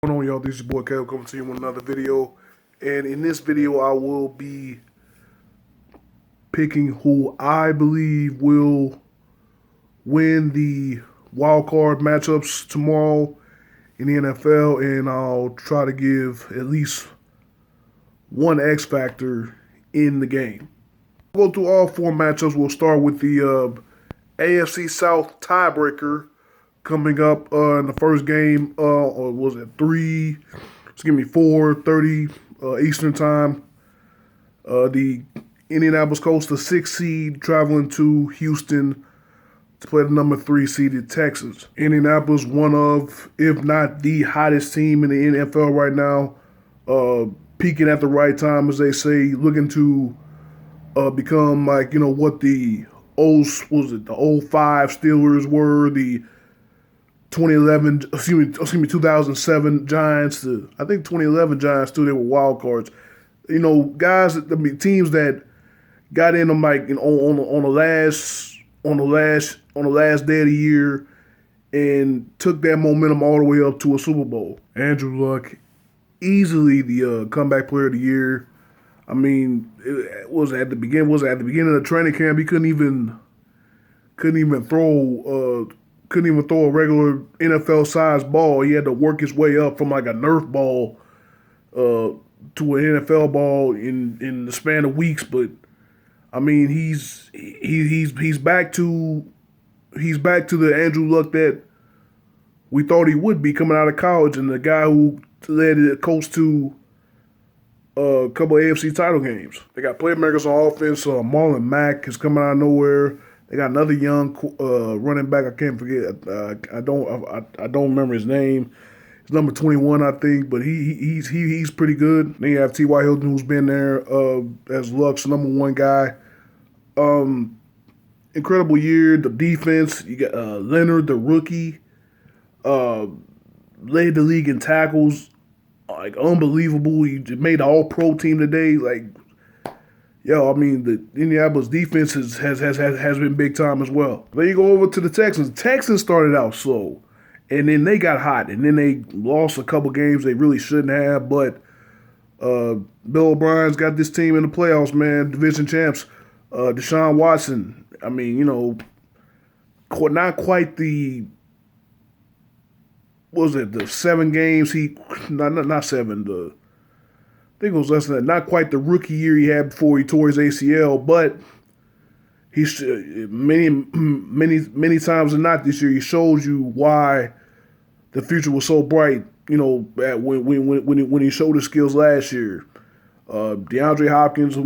What's going on, y'all? This is your boy Kev coming to you with another video. And in this video, I will be picking who I believe will win the wild card matchups tomorrow in the NFL. And I'll try to give at least one X factor in the game. We'll go through all four matchups. We'll start with the AFC South tiebreaker coming up in the first game. Or was it 4:30 Eastern time? The Indianapolis Colts, the 6th seed, traveling to Houston to play the number 3 seeded Texans. Indianapolis, one of, if not the hottest team in the NFL right now, peaking at the right time, as they say, looking to become like what the the 05 Steelers were, the 2007 Giants. I think 2011 Giants too. They were wild cards. Guys. Teams that got in them like on the last day of the year and took that momentum all the way up to a Super Bowl. Andrew Luck, easily the comeback player of the year. I mean, it was at the beginning of the training camp. He couldn't even throw a regular NFL sized ball. He had to work his way up from like a Nerf ball to an NFL ball in the span of weeks. But I mean, he's back to the Andrew Luck that we thought he would be coming out of college, and the guy who led the Colts to a couple of AFC title games. They got playmakers on offense. Marlon Mack is coming out of nowhere. They got another young running back. I can't forget. I don't remember his name. He's number 21, I think, but he's pretty good. Then you have T.Y. Hilton, who's been there as Luck's number 1 guy. Incredible year. The defense. You got Leonard, the rookie, led the league in tackles. Like unbelievable. He made the All-Pro team today. Like. Yo, I mean, the Indianapolis defense has been big time as well. Then you go over to the Texans. The Texans started out slow, and then they got hot, and then they lost a couple games they really shouldn't have. But Bill O'Brien's got this team in the playoffs, man. Division champs. Deshaun Watson. I mean, not quite the. What was it, the 7 games he not 7, I think it was less than that. Not quite the rookie year he had before he tore his ACL, but he's many times than not this year he shows you why the future was so bright. When he showed his skills last year. DeAndre Hopkins,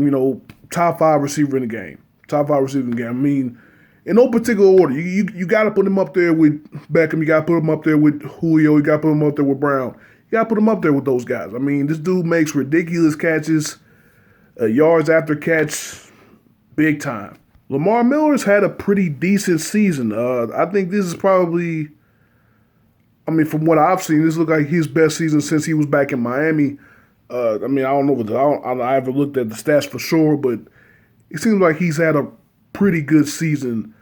top 5 receiver in the game. Top 5 receiver in the game. I mean, in no particular order. You got to put him up there with Beckham. You got to put him up there with Julio. You got to put him up there with Brown. You got to put him up there with those guys. I mean, this dude makes ridiculous catches, yards after catch, big time. Lamar Miller's had a pretty decent season. I think this is probably, from what I've seen, this looks like his best season since he was back in Miami. I don't know if I haven't looked at the stats for sure, but it seems like he's had a pretty good season,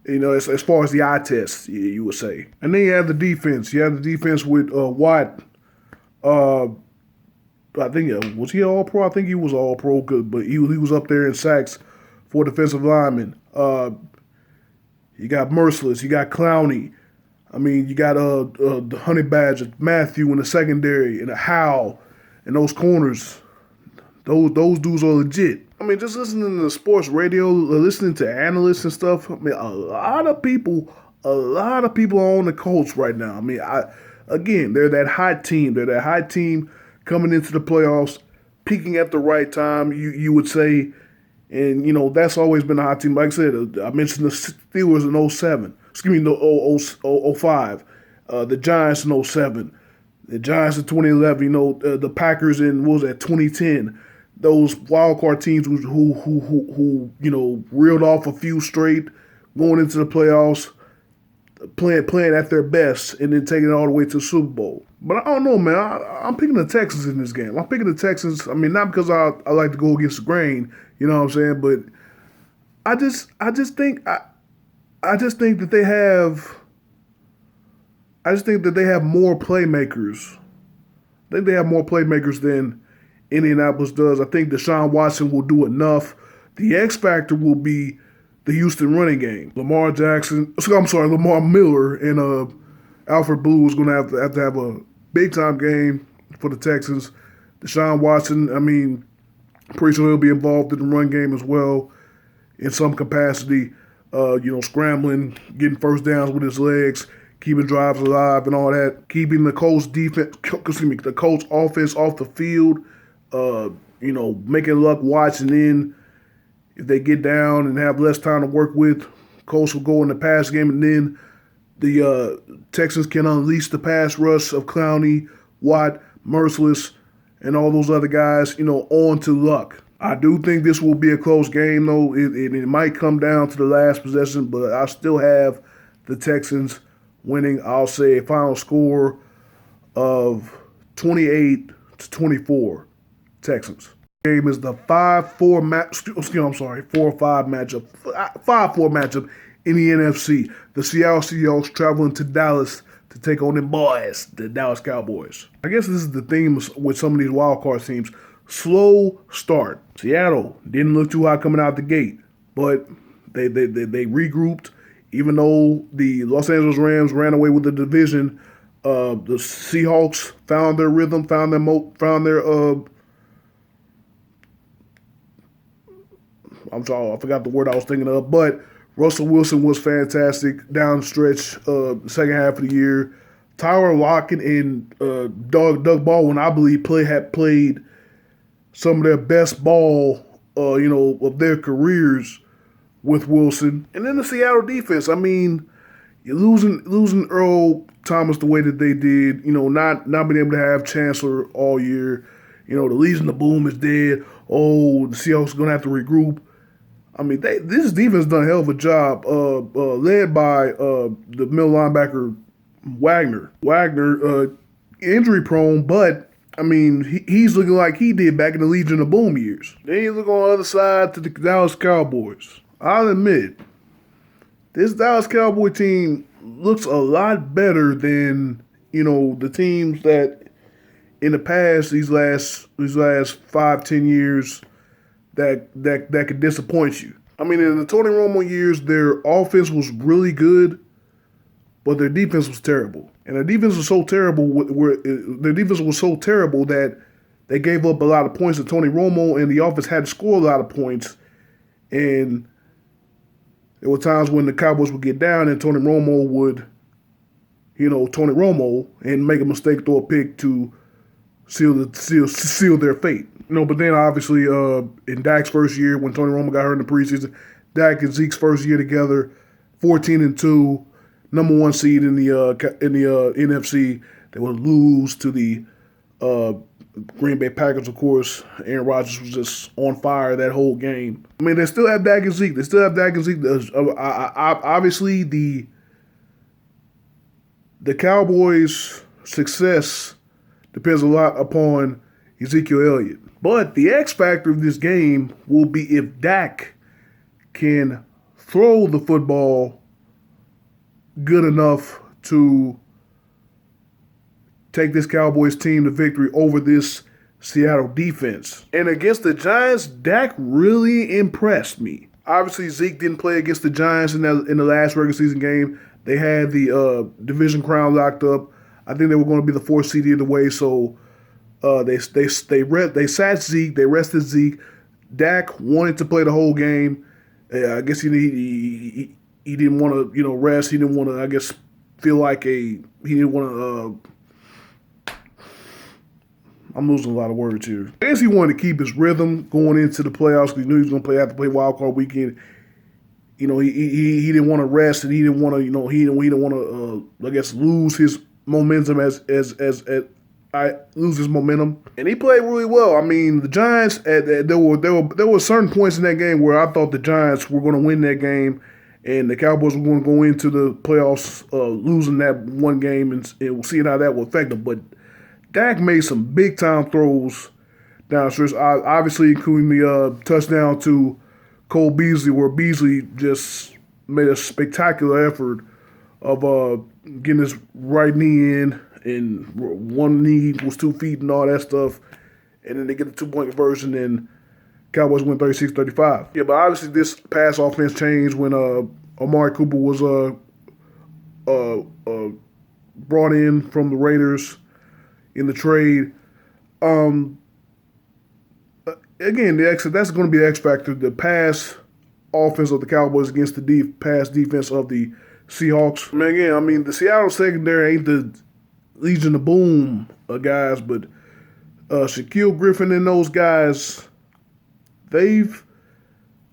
as far as the eye test, you would say. And then you have the defense. You have the defense with Watt. I think was he All-Pro? I think he was All-Pro, good, but he was up there in sacks for defensive linemen. You got Merciless, you got Clowney. You got the Honey Badger, Matthew in the secondary, and a Howe, and those corners. Those dudes are legit. Just listening to sports radio, listening to analysts and stuff. A lot of people are on the Colts right now. Again, they're that hot team. They're that hot team coming into the playoffs, peaking at the right time, you would say. And, that's always been a hot team. Like I said, I mentioned the Steelers in 07. Excuse me, 05. The Giants in 07. The Giants in 2011. The Packers in, 2010. Those wild card teams who reeled off a few straight going into the playoffs, playing at their best, and then taking it all the way to the Super Bowl. But I don't know, man. I'm picking the Texans in this game. I'm picking the Texans. Not because I like to go against the grain, you know what I'm saying? But I just think that they have more playmakers I think they have more playmakers than Indianapolis does. I think Deshaun Watson will do enough. The X factor will be the Houston running game. Lamar Miller and Alfred Blue is going to have a big time game for the Texans. Deshaun Watson, I'm pretty sure he'll be involved in the run game as well in some capacity. Scrambling, getting first downs with his legs, keeping drives alive and all that, keeping the Colts offense off the field. Making luck watching in. If they get down and have less time to work with, Colts will go in the pass game, and then the Texans can unleash the pass rush of Clowney, Watt, Merciless, and all those other guys, on to luck. I do think this will be a close game, though. It might come down to the last possession, but I still have the Texans winning. I'll say a final score of 28-24, Texans. Game is the 5-4 matchup in the NFC. The Seattle Seahawks traveling to Dallas to take on them boys, the Dallas Cowboys. I guess this is the theme with some of these wildcard teams. Slow start. Seattle didn't look too hot coming out the gate, but they regrouped. Even though the Los Angeles Rams ran away with the division, the Seahawks found their rhythm, found their I'm sorry, I forgot the word I was thinking of, but Russell Wilson was fantastic down the stretch, the second half of the year. Tyler Lockett and Doug Baldwin, I believe, had played some of their best ball, of their careers with Wilson. And then the Seattle defense. You're losing Earl Thomas the way that they did. Not being able to have Chancellor all year. The Legion of Boom is dead. Oh, the Seahawks are gonna have to regroup. This defense done a hell of a job, led by the middle linebacker Wagner. Wagner, injury prone, but he's looking like he did back in the Legion of Boom years. Then you look on the other side to the Dallas Cowboys. I'll admit, this Dallas Cowboy team looks a lot better than the teams that in the past these last 5-10 years that could disappoint you. In the Tony Romo years, their offense was really good, but their defense was terrible. And their defense was so terrible that they gave up a lot of points to Tony Romo, and the offense had to score a lot of points. And there were times when the Cowboys would get down and Tony Romo would, Tony Romo and make a mistake, throw a pick to seal their fate. But then obviously in Dak's first year when Tony Romo got hurt in the preseason, Dak and Zeke's first year together, 14-2, number one seed in the NFC. They would lose to the Green Bay Packers, of course. Aaron Rodgers was just on fire that whole game. They still have Dak and Zeke. Obviously, the Cowboys' success depends a lot upon Ezekiel Elliott. But the X factor of this game will be if Dak can throw the football good enough to take this Cowboys team to victory over this Seattle defense. And against the Giants, Dak really impressed me. Obviously, Zeke didn't play against the Giants in the last regular season game. They had the division crown locked up. I think they were going to be the fourth seed either way, so they sat Zeke. They rested Zeke. Dak wanted to play the whole game. I guess he didn't want to rest. He didn't want to, I guess, feel like he didn't want to. I'm losing a lot of words here. I guess he wanted to keep his rhythm going into the playoffs because he knew he was going to have to play wild card weekend. He didn't want to rest, and he didn't want to he didn't want to I guess lose his momentum lose his momentum. And he played really well. The Giants, there were certain points in that game where I thought the Giants were going to win that game, and the Cowboys were going to go into the playoffs losing that one game, and we'll see how that will affect them. But Dak made some big-time throws down the stretch, obviously including the touchdown to Cole Beasley, where Beasley just made a spectacular effort of getting his right knee in and one knee was 2 feet and all that stuff. And then they get the 2-point conversion, and Cowboys win 36-35. Yeah, but obviously this pass offense changed when Amari Cooper was brought in from the Raiders in the trade. Again, that's going to be the X factor. The pass offense of the Cowboys against the pass defense of the Seahawks. I mean, the Seattle secondary ain't the Legion of Boom guys, but Shaquille Griffin and those guys, they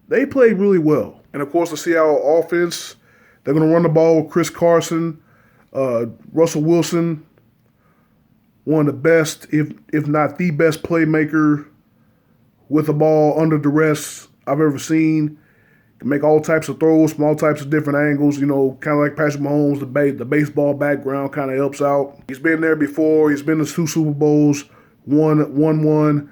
played really well. And of course, the Seattle offense, they're going to run the ball with Chris Carson, Russell Wilson, one of the best, if not the best playmaker with the ball under duress I've ever seen. Can make all types of throws from all types of different angles, kind of like Patrick Mahomes, the baseball background kind of helps out. He's been there before. He's been to 2 Super Bowls, won one.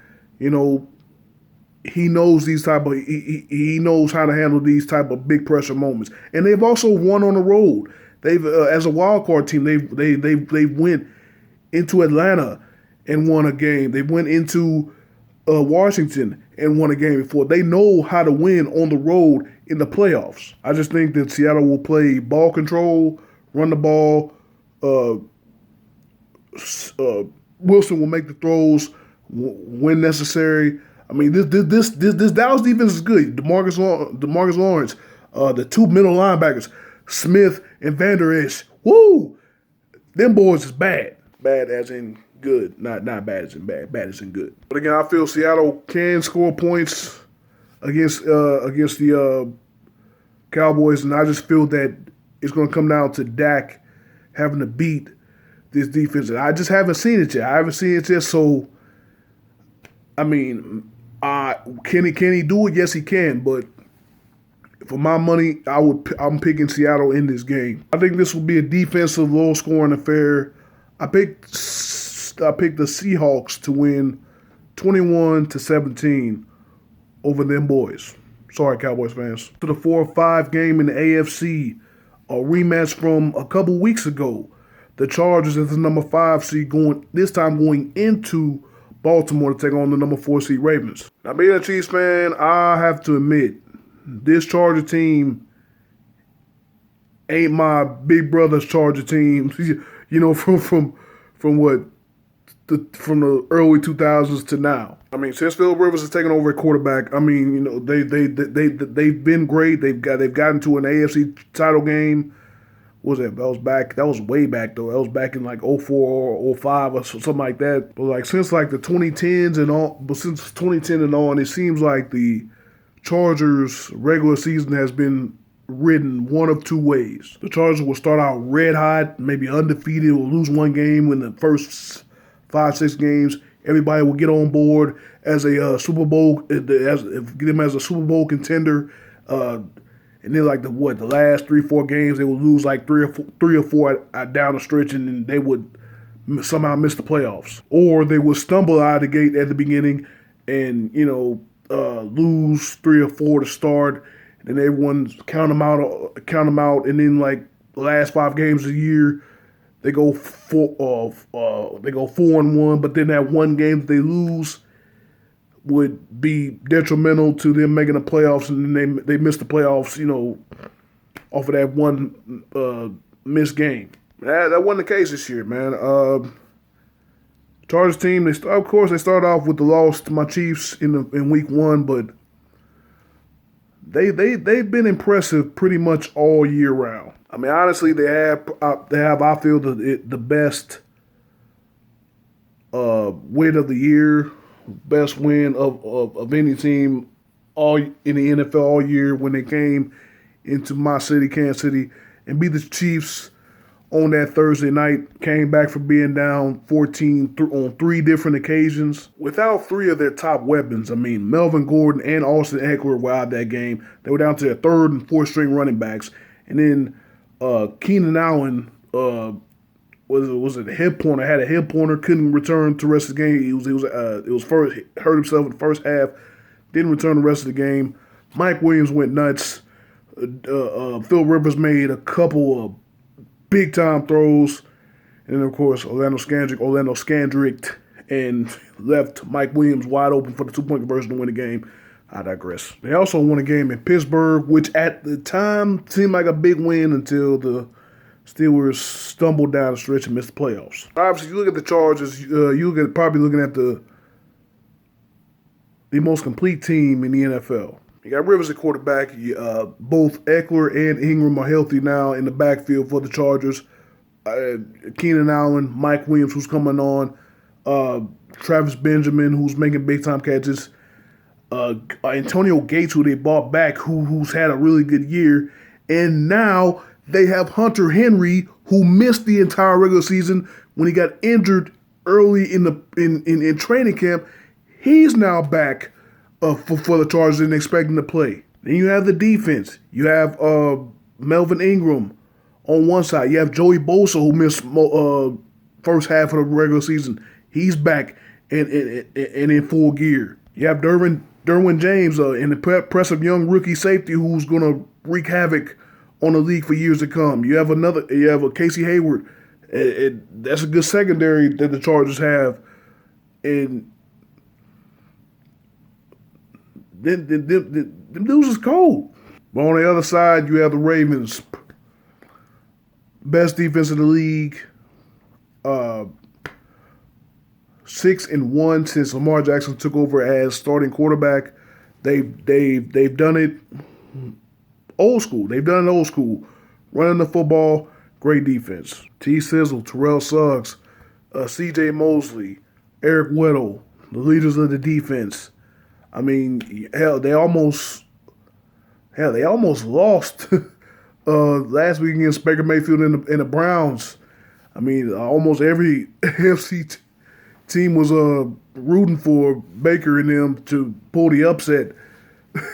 He knows these type of he knows how to handle these type of big pressure moments. And they've also won on the road. They've as a wild card team, they went into Atlanta and won a game. They went into Washington and won a game before. They know how to win on the road in the playoffs. I just think that Seattle will play ball control, run the ball. Wilson will make the throws when necessary. I mean, this Dallas defense is good. DeMarcus Lawrence, the 2 middle linebackers, Smith and Vander Esch. Woo! Them boys is bad. Bad as in good, not bad as in bad. Bad as in good. But again, I feel Seattle can score points against the Cowboys, and I just feel that it's going to come down to Dak having to beat this defense. And I just haven't seen it yet. So, I mean, can he do it? Yes, he can. But for my money, I'm picking Seattle in this game. I think this will be a defensive, low-scoring affair. I picked the Seahawks to win 21-17 over them boys. Sorry, Cowboys fans. To the 4-5 game in the AFC, a rematch from a couple weeks ago. The Chargers is the number 5 seed going into Baltimore to take on the number 4 seed Ravens. Now, being a Chiefs fan, I have to admit, this Charger team ain't my big brother's Charger team. From the early 2000s to now. I mean, since Phillip Rivers has taken over at quarterback, I mean, they've been great. They've gotten to an AFC title game. What was that? That was way back though. That was back in like 04 or 05 or something like that. But like since like the 2010s and all, since 2010 and on, it seems like the Chargers regular season has been ridden one of 2 ways. The Chargers will start out red hot, maybe undefeated, will lose 1 game in the first 5-6 games. Everybody will get on board as a Super Bowl, get them as a Super Bowl contender. And then like the last 3-4 games, they will lose like three or four down the stretch, and then they would somehow miss the playoffs. Or they would stumble out of the gate at the beginning and, lose 3 or 4 to start. And everyone count them out, and then like the last 5 games of the year, they go 4-1. But then that 1 game that they lose would be detrimental to them making the playoffs, and then they miss the playoffs, off of that 1 missed game. That wasn't the case this year, man. Chargers team, they started off with the loss to my Chiefs in week 1, but they've been impressive pretty much all year round. I mean, honestly, they have I feel the best win of the year, best win of any team all in the NFL all year when they came into my city, Kansas City, and beat the Chiefs on that Thursday night. Came back from being down 14 on 3 different occasions without 3 of their top weapons. I mean, Melvin Gordon and Austin Eckler were out of that game. They were down to their 3rd and 4th string running backs, and then Keenan Allen was it a hip pointer? Had a hip pointer, couldn't return to the rest of the game. He hurt himself in the first half, didn't return the rest of the game. Mike Williams went nuts. Phil Rivers made a couple of big time throws. And then, of course, Orlando Scandrick, and left Mike Williams wide open for the 2-point conversion to win the game. I digress. They also won a game in Pittsburgh, which at the time seemed like a big win until the Steelers stumbled down the stretch and missed the playoffs. Obviously, you look at the Chargers, probably looking at the most complete team in the NFL. You got Rivers at quarterback. Both Eckler and Ingram are healthy now in the backfield for the Chargers. Keenan Allen, Mike Williams, who's coming on, Travis Benjamin, who's making big-time catches, Antonio Gates, who they bought back, who's had a really good year, and now they have Hunter Henry, who missed the entire regular season when he got injured early in training camp. He's now back for the Chargers and expecting to play. Then you have the defense. You have Melvin Ingram on one side. You have Joey Bosa, who missed first half of the regular season. He's back and in full gear. You have Derwin James, an impressive young rookie safety who's going to wreak havoc on the league for years to come. You have a Casey Hayward. That's a good secondary that the Chargers have. And then them dudes is cold. But on the other side, you have the Ravens. Best defense in the league. 6-1 since Lamar Jackson took over as starting quarterback. They've done it old school. They've done it old school. Running the football, great defense. T. Sizzle, Terrell Suggs, C.J. Mosley, Eric Weddle, the leaders of the defense. I mean, hell, they almost lost last week against Baker Mayfield and the Browns. I mean, almost every AFC team was rooting for Baker and them to pull the upset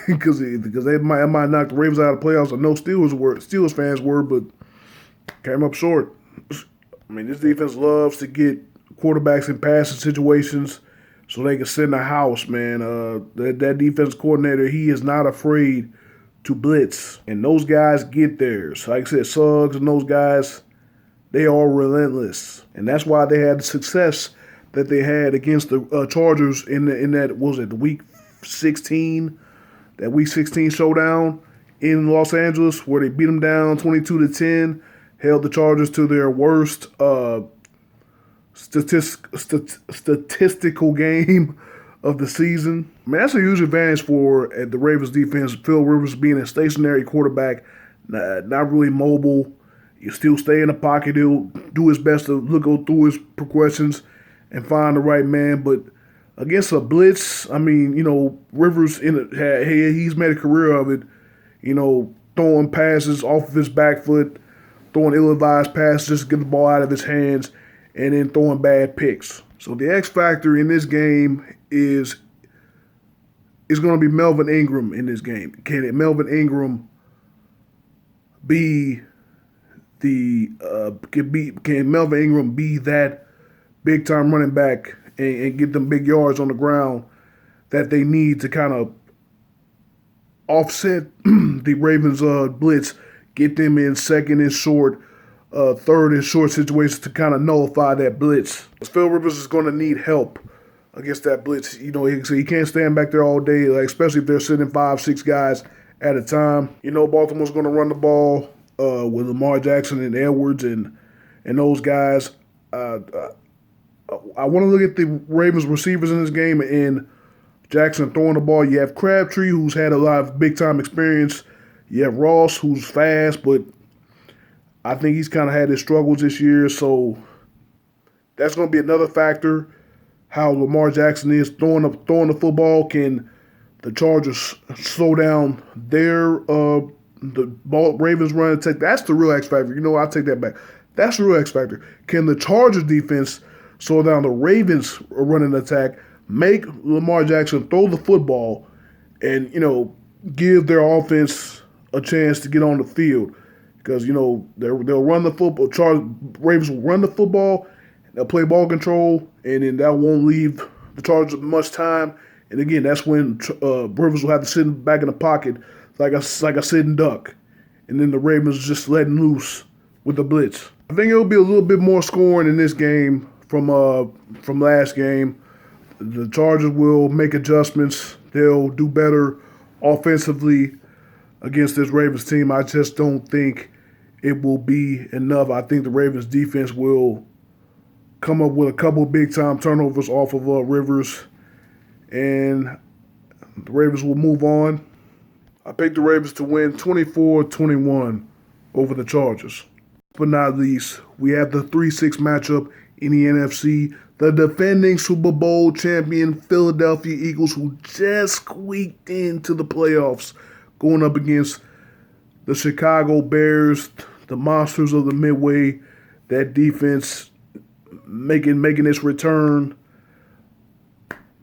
because they might knock the Ravens out of the playoffs. I know Steelers fans were, but came up short. I mean, this defense loves to get quarterbacks in passing situations so they can sit in the house, man. That defense coordinator, he is not afraid to blitz, and those guys get theirs. Like I said, Suggs and those guys, they are relentless, and that's why they had the success that they had against the Chargers in that, what was it, the Week 16 showdown in Los Angeles, where they beat them down 22-10, held the Chargers to their worst statistical game of the season. I mean, that's a huge advantage for the Ravens defense. Phil Rivers being a stationary quarterback, not really mobile. You still stay in the pocket. He'll do his best to go through his progressions and find the right man. But against a blitz, I mean, Rivers he's made a career of it. Throwing passes off of his back foot, throwing ill-advised passes just to get the ball out of his hands, and then throwing bad picks. So the X factor in this game is going to be Melvin Ingram in this game. Can Melvin Ingram be can Melvin Ingram be that big time running back and get them big yards on the ground that they need to kind of offset the Ravens blitz, get them in second and short, third and short situations to kind of nullify that blitz. Phil Rivers is going to need help against that blitz. So he can't stand back there all day, especially if they're sitting 5-6 guys at a time. Baltimore's going to run the ball with Lamar Jackson and Edwards and those guys. I want to look at the Ravens receivers in this game and Jackson throwing the ball. You have Crabtree, who's had a lot of big-time experience. You have Ross, who's fast, but I think he's kind of had his struggles this year. So that's going to be another factor, how Lamar Jackson is throwing the football. Can the Chargers slow down their Ravens run attack? That's the real X factor. I'll take that back. That's the real X factor. Can the Chargers defense slow down the Ravens running attack, make Lamar Jackson throw the football, and give their offense a chance to get on the field? Because they'll run the football. Ravens will run the football. They'll play ball control, and then that won't leave the Chargers much time. And again, that's when Rivers will have to sit back in the pocket like a sitting duck, and then the Ravens just letting loose with the blitz. I think it'll be a little bit more scoring in this game from last game. The Chargers will make adjustments. They'll do better offensively against this Ravens team. I just don't think it will be enough. I think the Ravens defense will come up with a couple of big-time turnovers off of Rivers, and the Ravens will move on. I picked the Ravens to win 24-21 over the Chargers. But not least, we have the 3-6 matchup in the NFC. The defending Super Bowl champion Philadelphia Eagles, who just squeaked into the playoffs, going up against the Chicago Bears, the monsters of the Midway. That defense making its return.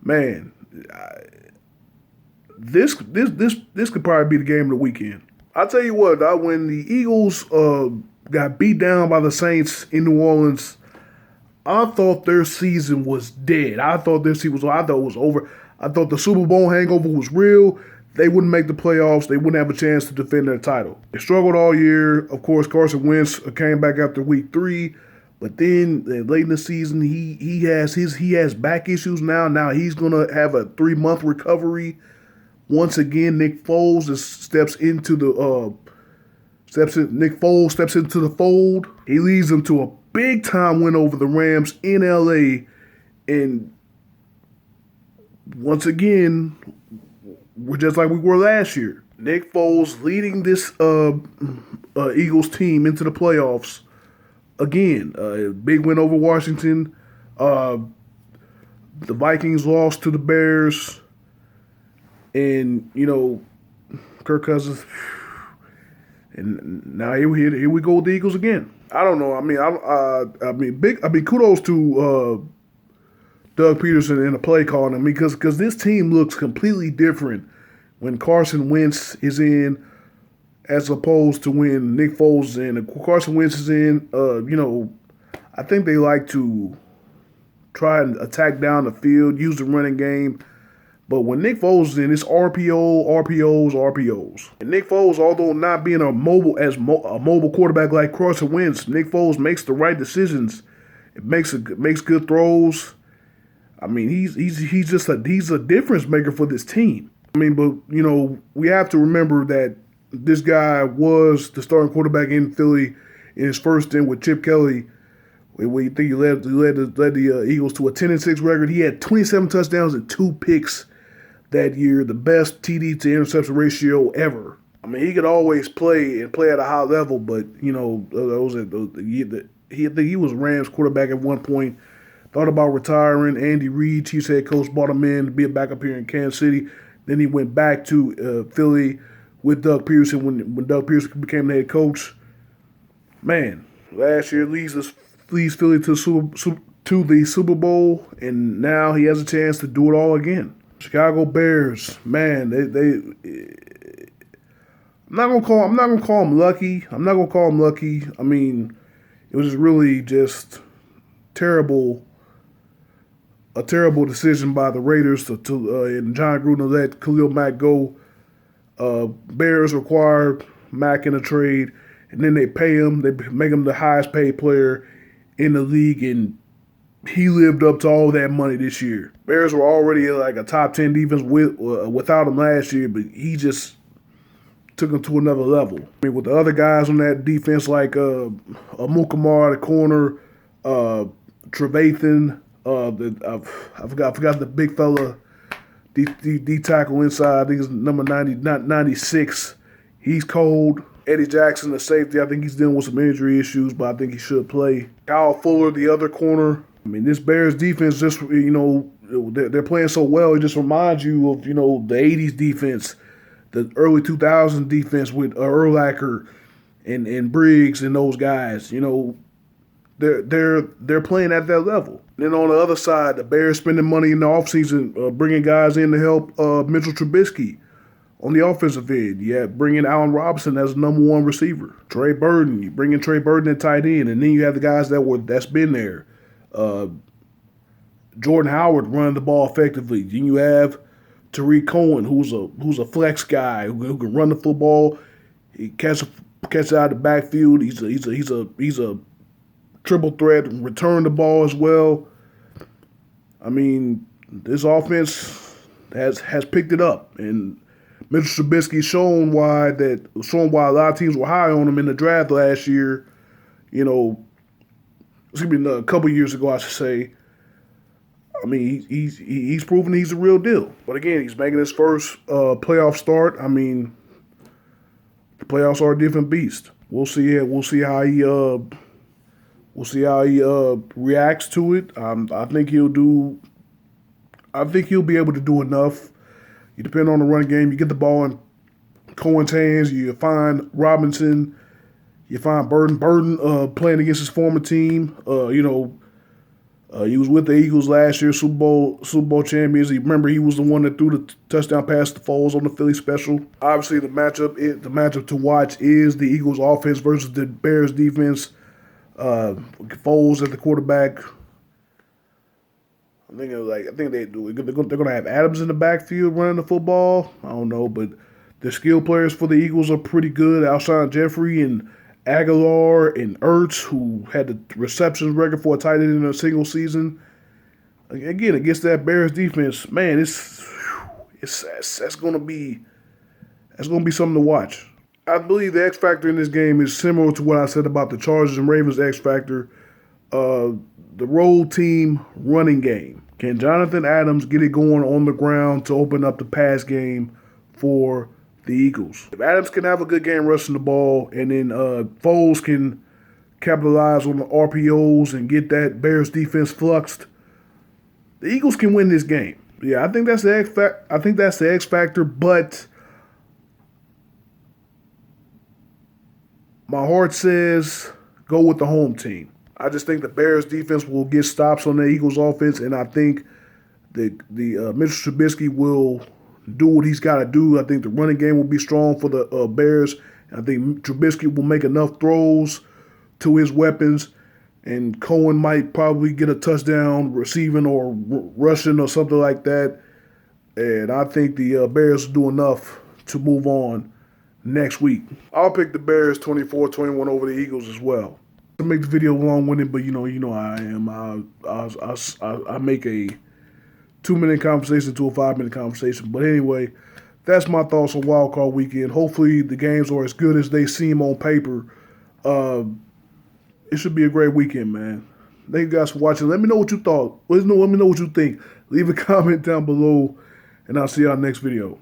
Man, this could probably be the game of the weekend. I'll tell you what, when the Eagles got beat down by the Saints in New Orleans, I thought their season was dead. I thought it was over. I thought the Super Bowl hangover was real. They wouldn't make the playoffs. They wouldn't have a chance to defend their title. They struggled all year. Of course, Carson Wentz came back after week 3. But then late in the season, he has back issues now. Now he's gonna have a 3-month recovery. Once again, Nick Foles steps into the fold. He leads them to a big time win over the Rams in LA, and once again, we're just like we were last year. Nick Foles leading this Eagles team into the playoffs. Again, a big win over Washington. The Vikings lost to the Bears. And, Kirk Cousins. And now here we go with the Eagles again. I don't know. Kudos to Doug Peterson and the play calling because this team looks completely different when Carson Wentz is in, as opposed to when Nick Foles is in. If Carson Wentz is in, I think they like to try and attack down the field, use the running game. But when Nick Foles is in, it's RPOs. And Nick Foles, although not being a mobile quarterback like Carson Wentz, Nick Foles makes the right decisions. It makes good throws. I mean, he's a difference maker for this team. I mean, but we have to remember that this guy was the starting quarterback in Philly in his first stint with Chip Kelly. Where you think he led the Eagles to a 10-6 record. He had 27 touchdowns and 2 picks that year, the best TD to interception ratio ever. I mean, he could always play at a high level, but he was Rams quarterback at one point. Thought about retiring. Andy Reid, Chiefs head coach, brought him in to be a backup here in Kansas City. Then he went back to Philly with Doug Pearson when Doug Pearson became the head coach. Man, last year leads Philly to the Super Bowl, and now he has a chance to do it all again. Chicago Bears, man, I'm not gonna call them lucky. I mean, it was really just a terrible decision by the Raiders and John Gruden let Khalil Mack go. Bears required Mack in a trade, and then they pay him. They make him the highest paid player in the league, and he lived up to all that money this year. Bears were already like a top 10 defense without him last year, but he just took them to another level. I mean, with the other guys on that defense like Mukamar, the corner, Trevathan, I forgot the big fella, D tackle inside. I think it's number 96. He's cold. Eddie Jackson, the safety, I think he's dealing with some injury issues, but I think he should play. Kyle Fuller, the other corner. I mean, this Bears defense just, they're playing so well. It just reminds you of, the 80s defense, the early 2000s defense with Urlacher and Briggs and those guys. They're playing at that level. Then on the other side, the Bears spending money in the offseason, bringing guys in to help Mitchell Trubisky. On the offensive end, bringing Allen Robinson as number 1 receiver. Trey Burton, you bring in Trey Burton at tight end, and then you have the guys that's been there. Jordan Howard running the ball effectively. Then you have Tariq Cohen, who's a flex guy who can run the football. He catch a catch out of the backfield. He's a triple threat, return the ball as well. I mean, this offense has picked it up, and Mitchell Trubisky's shown why a lot of teams were high on him in the draft last year. You know, excuse me, a couple years ago, I should say. I mean, he's proven he's a real deal. But again, he's making his first playoff start. I mean, the playoffs are a different beast. We'll see how he reacts to it. I think he'll be able to do enough. You depend on the running game. You get the ball in Cohen's hands. You find Robinson. You find Burden playing against his former team. He was with the Eagles last year, Super Bowl champions. You remember he was the one that threw the touchdown pass to Foles on the Philly special. Obviously, the matchup to watch is the Eagles offense versus the Bears defense. Foles at the quarterback. I think they do. They're going to have Adams in the backfield running the football. I don't know, but the skill players for the Eagles are pretty good. Alshon Jeffrey and Aguilar and Ertz, who had the receptions record for a tight end in a single season. Again, against that Bears defense, man, that's gonna be something to watch. I believe the X factor in this game is similar to what I said about the Chargers and Ravens X factor. The road team running game. Can Jonathan Adams get it going on the ground to open up the pass game for the Eagles? If Adams can have a good game rushing the ball, and then Foles can capitalize on the RPOs and get that Bears defense fluxed, the Eagles can win this game. Yeah, I think that's the X factor, but my heart says go with the home team. I just think the Bears defense will get stops on the Eagles offense, and I think the Mitchell Trubisky will do what he's got to do. I think the running game will be strong for the Bears. I think Trubisky will make enough throws to his weapons, and Cohen might probably get a touchdown receiving or rushing or something like that. And I think the Bears will do enough to move on next week. I'll pick the Bears 24-21 over the Eagles as well. To make the video long-winded, but you know how I am. I make a 2-minute conversation to a 5-minute conversation. But anyway, that's my thoughts on Wild Card Weekend. Hopefully the games are as good as they seem on paper. It should be a great weekend, man. Thank you guys for watching. Let me know what you thought. Let me know what you think. Leave a comment down below, and I'll see y'all next video.